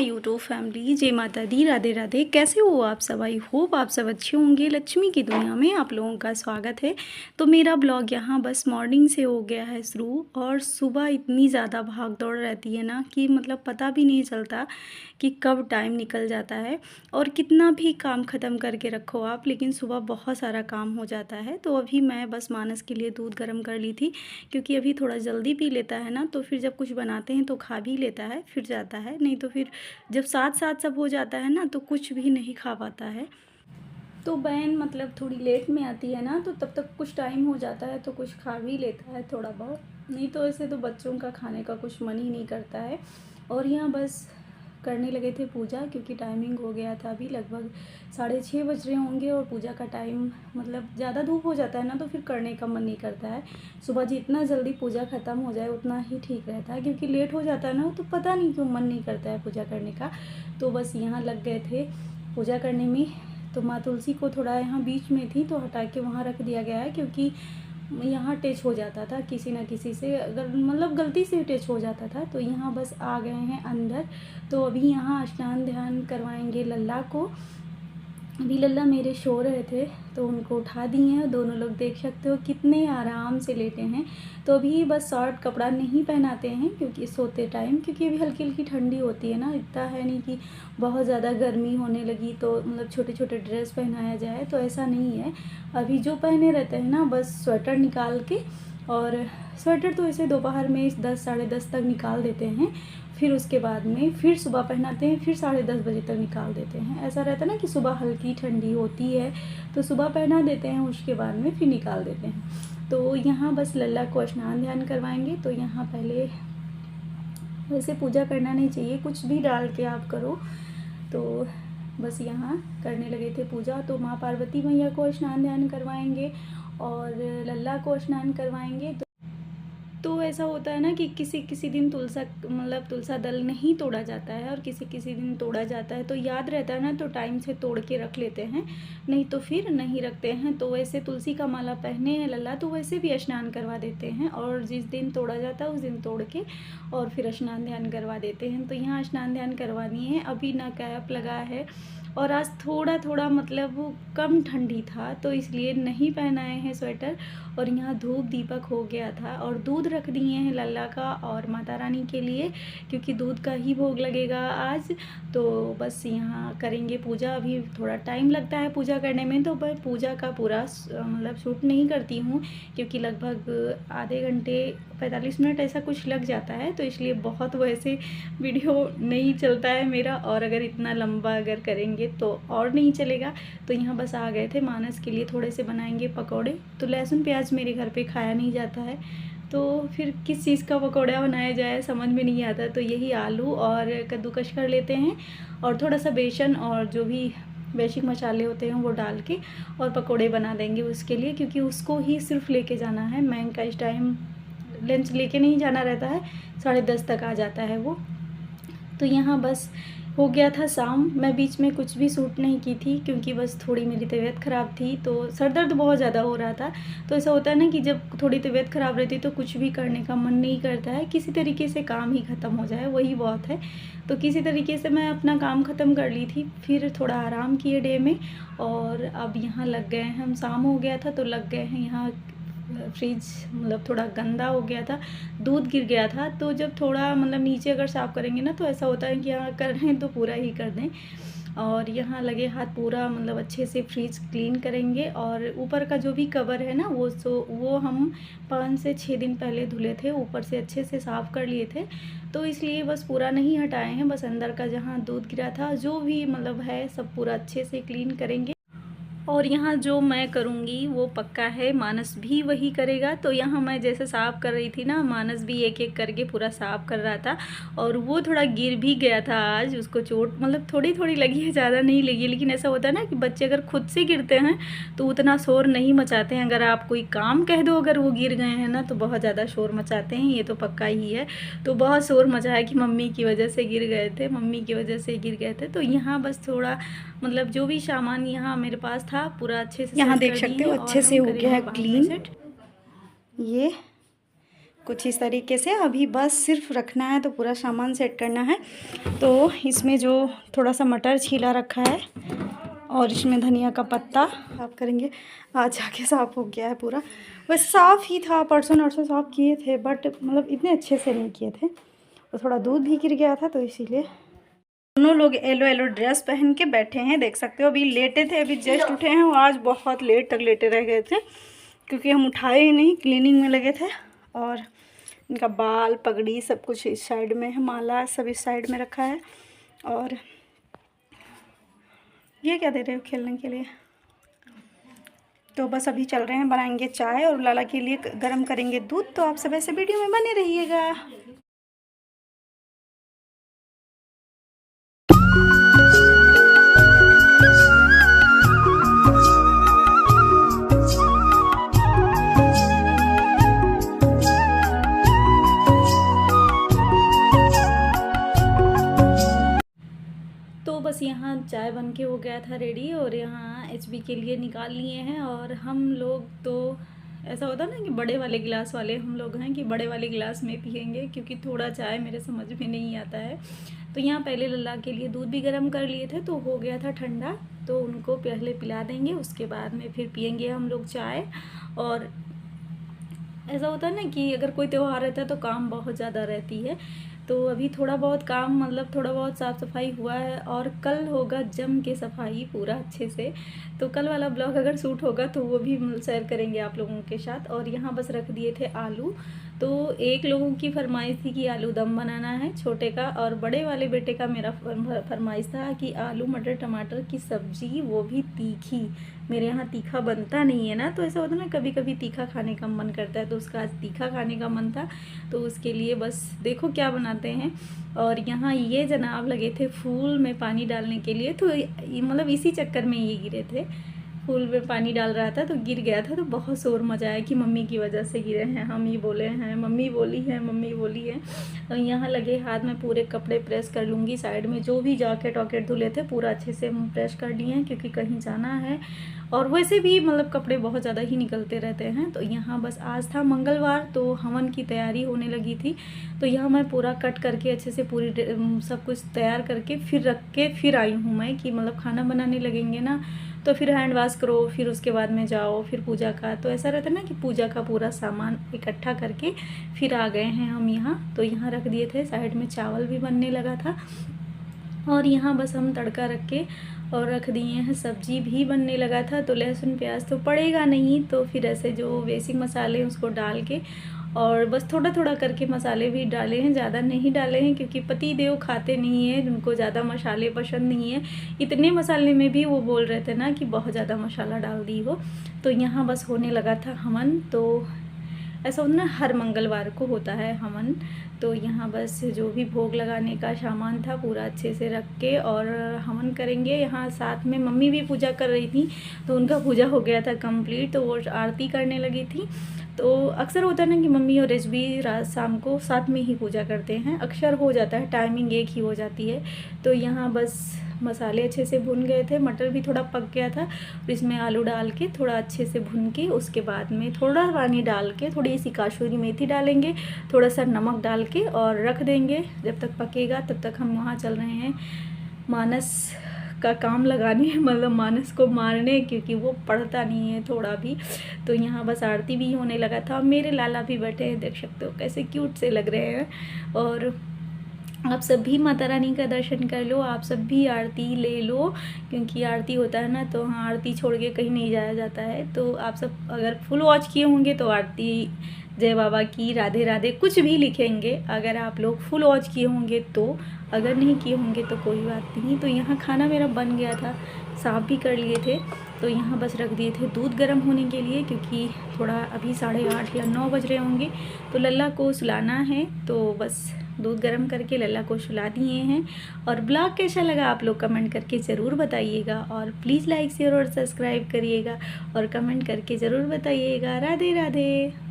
My YouTube family. जय माता दी, राधे राधे। कैसे हो आप सब? आई होप आप सब अच्छे होंगे। लक्ष्मी की दुनिया में आप लोगों का स्वागत है। तो मेरा ब्लॉग यहाँ बस मॉर्निंग से हो गया है शुरू, और सुबह इतनी ज़्यादा भाग दौड़ रहती है ना कि मतलब पता भी नहीं चलता कि कब टाइम निकल जाता है। और कितना भी काम ख़त्म करके रखो आप, लेकिन सुबह बहुत सारा काम हो जाता है। तो अभी मैं बस मानस के लिए दूध गर्म कर ली थी, क्योंकि अभी थोड़ा जल्दी पी लेता है ना, तो फिर जब कुछ बनाते हैं तो खा भी लेता है, फिर जाता है। नहीं तो फिर जब साथ साथ सब हो जाता है ना, तो कुछ भी नहीं खा पाता है। तो बहन मतलब थोड़ी लेट में आती है ना, तो तब तक कुछ टाइम हो जाता है तो कुछ खा भी लेता है थोड़ा बहुत। नहीं तो ऐसे तो बच्चों का खाने का कुछ मन ही नहीं करता है। और यहाँ बस करने लगे थे पूजा, क्योंकि टाइमिंग हो गया था अभी लगभग 6:30 बज रहे होंगे। और पूजा का टाइम मतलब ज़्यादा धूप हो जाता है ना, तो फिर करने का मन नहीं करता है। सुबह जितना जल्दी पूजा ख़त्म हो जाए उतना ही ठीक रहता है, क्योंकि लेट हो जाता है ना, तो पता नहीं क्यों मन नहीं करता है पूजा करने का। तो बस यहाँ लग गए थे पूजा करने में। तो माँ तुलसी को थोड़ा यहाँ बीच में थी तो हटा के वहाँ रख दिया गया है, क्योंकि यहाँ टच हो जाता था किसी ना किसी से, अगर मतलब गलती से टच हो जाता था। तो यहाँ बस आ गए हैं अंदर। तो अभी यहाँ स्नान ध्यान करवाएंगे लल्ला को। अभी लल्ला मेरे सो रहे थे तो उनको उठा दिए हैं। दोनों लोग देख सकते हो कितने आराम से लेटे हैं। तो अभी बस शॉर्ट कपड़ा नहीं पहनाते हैं क्योंकि सोते टाइम, क्योंकि अभी हल्की हल्की ठंडी होती है ना, इतना है नहीं कि बहुत ज़्यादा गर्मी होने लगी तो मतलब छोटे छोटे ड्रेस पहनाया जाए, तो ऐसा नहीं है। अभी जो पहने रहते हैं ना, बस स्वेटर निकाल के, और स्वेटर तो ऐसे दोपहर में 10 साढ़े 10 तक निकाल देते हैं, फिर उसके बाद में फिर सुबह पहनाते हैं, फिर 10:30 बजे तक निकाल देते हैं। ऐसा रहता है ना कि सुबह हल्की ठंडी होती है तो सुबह पहना देते हैं, उसके बाद में फिर निकाल देते हैं। तो यहाँ बस लल्ला को स्नान ध्यान करवाएंगे। तो यहाँ पहले वैसे पूजा करना नहीं चाहिए, कुछ भी डाल के आप करो। तो बस यहाँ करने लगे थे पूजा। तो माँ पार्वती मैया को स्नान ध्यान करवाएंगे और लल्ला को स्नान करवाएंगे। तो ऐसा होता है ना कि किसी किसी दिन तुलसा दल नहीं तोड़ा जाता है, और किसी किसी दिन तोड़ा जाता है। तो याद रहता है ना, तो टाइम से तोड़ के रख लेते हैं, नहीं तो फिर नहीं रखते हैं। तो वैसे तुलसी का माला पहने हैं लल्ला, तो वैसे भी स्नान करवा देते हैं, और जिस दिन तोड़ा जाता है उस दिन तोड़ के और फिर स्नान ध्यान करवा देते हैं। तो यहाँ स्नान ध्यान करवानी है। अभी ना कैप लगा है, और आज थोड़ा थोड़ा मतलब कम ठंडी था, तो इसलिए नहीं पहनाए हैं स्वेटर। और यहाँ धूप दीपक हो गया था, और दूध रख दिए हैं लल्ला का और माता रानी के लिए, क्योंकि दूध का ही भोग लगेगा आज। तो बस यहाँ करेंगे पूजा। अभी थोड़ा टाइम लगता है पूजा करने में, तो मैं पूजा का पूरा मतलब शूट नहीं करती हूँ, क्योंकि लगभग आधे घंटे 45 मिनट ऐसा कुछ लग जाता है। तो इसलिए बहुत वैसे वीडियो नहीं चलता है मेरा, और अगर इतना लंबा अगर करेंगे तो और नहीं चलेगा। तो यहाँ बस आ गए थे मानस के लिए थोड़े से बनाएंगे पकौड़े। तो लहसुन प्याज मेरे घर पे खाया नहीं जाता है, तो फिर किस चीज़ का पकौड़ा बनाया जाए समझ में नहीं आता। तो यही आलू और कद्दूकश कर लेते हैं, और थोड़ा सा बेसन और जो भी बेसिक मसाले होते हैं वो डाल के और पकौड़े बना देंगे उसके लिए, क्योंकि उसको ही सिर्फ लेके जाना है। मैं का इस टाइम लंच लेके नहीं जाना रहता है, 10:30 तक आ जाता है वो। तो यहाँ बस हो गया था शाम। मैं बीच में कुछ भी शूट नहीं की थी, क्योंकि बस थोड़ी मेरी तबीयत ख़राब थी, तो सर दर्द बहुत ज़्यादा हो रहा था। तो ऐसा होता है ना कि जब थोड़ी तबीयत ख़राब रहती है तो कुछ भी करने का मन नहीं करता है, किसी तरीके से काम ही ख़त्म हो जाए वही बहुत है। तो किसी तरीके से मैं अपना काम ख़त्म कर ली थी, फिर थोड़ा आराम किए डे में। और अब यहाँ लग गए हैं हम, शाम हो गया था तो लग गए हैं यहाँ। फ्रिज मतलब थोड़ा गंदा हो गया था, दूध गिर गया था। तो जब थोड़ा मतलब नीचे अगर साफ़ करेंगे ना, तो ऐसा होता है कि यहाँ कर रहे हैं तो पूरा ही कर दें। और यहाँ लगे हाथ पूरा मतलब अच्छे से फ्रिज क्लीन करेंगे। और ऊपर का जो भी कवर है ना, वो हम 5 से 6 दिन पहले धुले थे, ऊपर से अच्छे से साफ़ कर लिए थे। तो इसलिए बस पूरा नहीं हटाए हैं, बस अंदर का जहाँ दूध गिरा था जो भी मतलब है सब पूरा अच्छे से क्लीन करेंगे। और यहाँ जो मैं करूँगी वो पक्का है, मानस भी वही करेगा। तो यहाँ मैं जैसे साफ़ कर रही थी ना, मानस भी एक एक करके पूरा साफ़ कर रहा था। और वो थोड़ा गिर भी गया था आज, उसको चोट मतलब थोड़ी थोड़ी लगी है, ज़्यादा नहीं लगी। लेकिन ऐसा होता है ना कि बच्चे अगर खुद से गिरते हैं तो उतना शोर नहीं मचाते हैं। अगर आप कोई काम कह दो अगर वो गिर गए हैं ना, तो बहुत ज़्यादा शोर मचाते हैं, ये तो पक्का ही है। तो बहुत शोर मचाया कि मम्मी की वजह से गिर गए थे, मम्मी की वजह से गिर गए थे। तो यहाँ बस थोड़ा मतलब जो भी सामान यहाँ मेरे पास था पूरा अच्छे से यहाँ सेट देख कर दिए सकते हो हैं, अच्छे और से हम हो गया करेंगे है बाद में क्लीन। सेट। ये कुछ इस तरीके से अभी बस सिर्फ रखना है, तो पूरा सामान सेट करना है। तो इसमें जो थोड़ा सा मटर छीला रखा है और इसमें धनिया का पत्ता साफ़ करेंगे। आज जाके साफ़ हो गया है पूरा, वैसे साफ़ ही था, परसों नरसों साफ़ किए थे, बट मतलब इतने अच्छे से नहीं किए थे, और थोड़ा दूध भी गिर गया था, तो इसीलिए। दोनों लोग येलो येलो ड्रेस पहन के बैठे हैं, देख सकते हो। अभी लेटे थे, अभी जस्ट उठे हैं, और आज बहुत लेट तक लेटे रह गए थे क्योंकि हम उठाए ही नहीं, क्लीनिंग में लगे थे। और इनका बाल पगड़ी सब कुछ इस साइड में है, माला सब इस साइड में रखा है। और ये क्या दे रहे हो खेलने के लिए? तो बस अभी चल रहे हैं, बनाएंगे चाय और लाला के लिए गरम करेंगे दूध। तो आप सब ऐसे वीडियो में बने रहिएगा। तो बस यहाँ चाय बन के हो गया था रेडी, और यहाँ एचबी के लिए निकाल लिए हैं। और हम लोग तो ऐसा होता ना कि बड़े वाले गिलास वाले हम लोग हैं कि बड़े वाले गिलास में पियेंगे, क्योंकि थोड़ा चाय मेरे समझ में नहीं आता है। तो यहाँ पहले लल्ला के लिए दूध भी गर्म कर लिए थे, तो हो गया था ठंडा, तो उनको पहले पिला देंगे, उसके बाद में फिर पियेंगे हम लोग चाय। और ऐसा होता है ना कि अगर कोई त्यौहार रहता है तो काम बहुत ज़्यादा रहती है। तो अभी थोड़ा बहुत काम, मतलब थोड़ा बहुत साफ़ सफाई हुआ है, और कल होगा जम के सफाई पूरा अच्छे से। तो कल वाला ब्लॉग अगर शूट होगा तो वो भी शेयर करेंगे आप लोगों के साथ। और यहाँ बस रख दिए थे आलू। तो एक लोगों की फरमाइश थी कि आलू दम बनाना है छोटे का, और बड़े वाले बेटे का मेरा फरमाइश था कि आलू मटर टमाटर की सब्ज़ी, वो भी तीखी। मेरे यहाँ तीखा बनता नहीं है ना, तो ऐसा होता है ना कभी कभी तीखा खाने का मन करता है, तो उसका आज तीखा खाने का मन था, तो उसके लिए बस देखो क्या बनाते हैं। और यहाँ ये जनाब लगे थे फूल में पानी डालने के लिए, तो मतलब इसी चक्कर में ये गिरे थे। फूल में पानी डाल रहा था तो गिर गया था, तो बहुत शोर मचाया कि मम्मी की वजह से गिरे हैं, हम ही बोले हैं, मम्मी बोली है, मम्मी बोली है। तो यहाँ लगे हाथ में पूरे कपड़े प्रेस कर लूँगी, साइड में जो भी जैकेट वॉकेट धुले थे पूरा अच्छे से प्रेस कर लिए हैं, क्योंकि कहीं जाना है। और वैसे भी मतलब कपड़े बहुत ज़्यादा ही निकलते रहते हैं। तो यहाँ बस आज था मंगलवार, तो हवन की तैयारी होने लगी थी। तो यहाँ मैं पूरा कट करके अच्छे से पूरी सब कुछ तैयार करके फिर रख के फिर आई हूँ मैं, कि मतलब खाना बनाने लगेंगे ना, तो फिर हैंड वॉश करो, फिर उसके बाद में जाओ फिर पूजा का। तो ऐसा रहता है ना कि पूजा का पूरा सामान इकट्ठा करके फिर आ गए हैं हम यहाँ। तो यहाँ रख दिए थे, साइड में चावल भी बनने लगा था, और यहाँ बस हम तड़का रख के और रख दिए हैं, सब्जी भी बनने लगा था। तो लहसुन प्याज तो पड़ेगा नहीं, तो फिर ऐसे जो बेसिक मसाले उसको डाल के, और बस थोड़ा थोड़ा करके मसाले भी डाले हैं, ज़्यादा नहीं डाले हैं, क्योंकि पति देव खाते नहीं हैं, उनको ज़्यादा मसाले पसंद नहीं है। इतने मसाले में भी वो बोल रहे थे ना कि बहुत ज़्यादा मसाला डाल दी हो। तो यहाँ बस होने लगा था हवन। तो ऐसा होता ना हर मंगलवार को होता है हवन। तो यहाँ बस जो भी भोग लगाने का सामान था पूरा अच्छे से रख के और हवन करेंगे। यहाँ साथ में मम्मी भी पूजा कर रही थी, तो उनका पूजा हो गया था कंप्लीट, तो वो आरती करने लगी थी। तो अक्सर होता है ना कि मम्मी और रिजवी रात शाम को साथ में ही पूजा करते हैं, अक्सर हो जाता है, टाइमिंग एक ही हो जाती है। तो यहाँ बस मसाले अच्छे से भुन गए थे, मटर भी थोड़ा पक गया था, और इसमें आलू डाल के थोड़ा अच्छे से भुन के उसके बाद में थोड़ा पानी डाल के थोड़ी सी कासूरी मेथी डालेंगे, थोड़ा सा नमक डाल के और रख देंगे। जब तक पकेगा तब तक हम वहाँ चल रहे हैं मानस का काम लगाने, मतलब मानस को मारने, क्योंकि वो पढ़ता नहीं है थोड़ा भी। तो यहाँ बस आरती भी होने लगा था, मेरे लाला भी बैठे हैं, देख सकते हो कैसे क्यूट से लग रहे हैं। और आप सब भी माता रानी का दर्शन कर लो, आप सब भी आरती ले लो, क्योंकि आरती होता है ना, तो हाँ आरती छोड़ के कहीं नहीं जाया जाता है। तो आप सब अगर फुल वॉच किए होंगे तो आरती जय बाबा की, राधे राधे कुछ भी लिखेंगे, अगर आप लोग फुल वॉच किए होंगे तो, अगर नहीं किए होंगे तो कोई बात नहीं। तो यहाँ खाना मेरा बन गया था, साफ़ भी कर लिए थे। तो यहाँ बस रख दिए थे दूध गर्म होने के लिए, क्योंकि थोड़ा अभी 8:30 या 9 बज रहे होंगे, तो लल्ला को सुलाना है। तो बस दूध गर्म करके लल्ला को सुला दिए हैं। और ब्लॉग कैसा लगा आप लोग कमेंट करके ज़रूर बताइएगा, और प्लीज़ लाइक शेयर और सब्सक्राइब करिएगा, और कमेंट करके ज़रूर बताइएगा। राधे राधे।